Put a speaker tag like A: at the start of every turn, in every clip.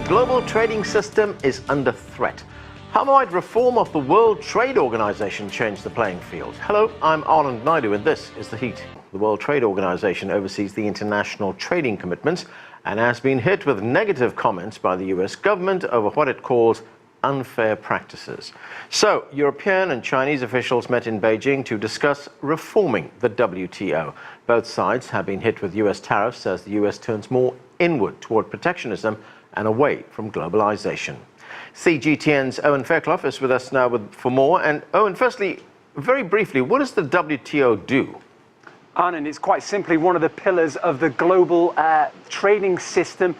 A: global trading system is under threat. How might reform of the World Trade Organization change the playing field? Hello, I'm Anand Naidu and this is The Heat. The World Trade Organization oversees the international trading commitments and has been hit with negative comments by the US government over what it calls unfair practices. So, European and Chinese officials met in Beijing to discuss reforming the WTO. Both sides have been hit with US tariffs as the US turns more inward toward protectionism and away from globalization. CGTN's Owen Fairclough is with us now for more. And Owen, firstly, very briefly, what does the WTO do?
B: Anand, it's quite simply one of the pillars of the global trading system,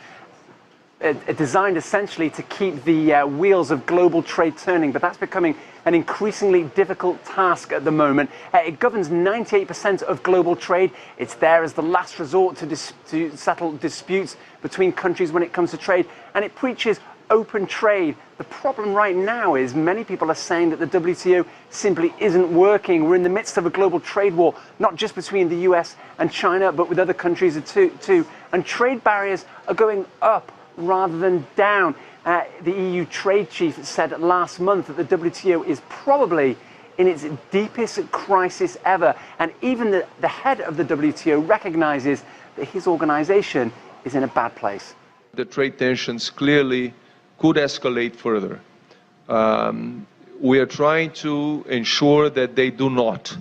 B: designed essentially to keep the wheels of global trade turning, but that's becoming an increasingly difficult task at the moment. It governs 98% of global trade. It's there as the last resort to settle disputes between countries when it comes to trade, and it preaches open trade. The problem right now is many people are saying that the WTO simply isn't working. We're in the midst of a global trade war, not just between the US and China, but with other countries too. And trade barriers are going up rather than down. The EU trade chief said last month that the WTO is probably in its deepest crisis ever. And even the head of the WTO recognizes that his organization is in a bad place.
C: The trade tensions clearly could escalate further. We are trying to ensure that they do not.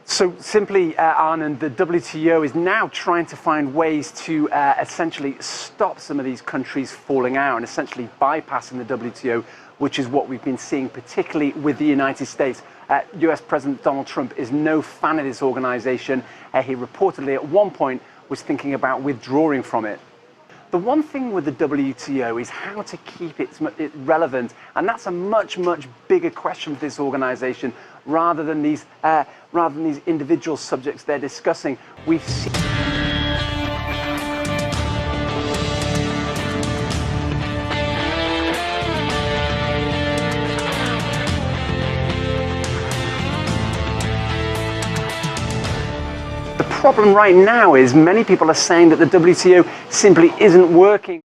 B: So simply, Anand, the WTO is now trying to find ways to essentially stop some of these countries falling out and essentially bypassing the WTO, which is what we've been seeing, particularly with the United States. US President Donald Trump is no fan of this organization. He reportedly at one point was thinking about withdrawing from it. The one thing with the WTO is how to keep it relevant, and that's a much bigger question for this organization rather than these individual subjects they're discussing. We've seen the problem right now is many people are saying that the WTO simply isn't working.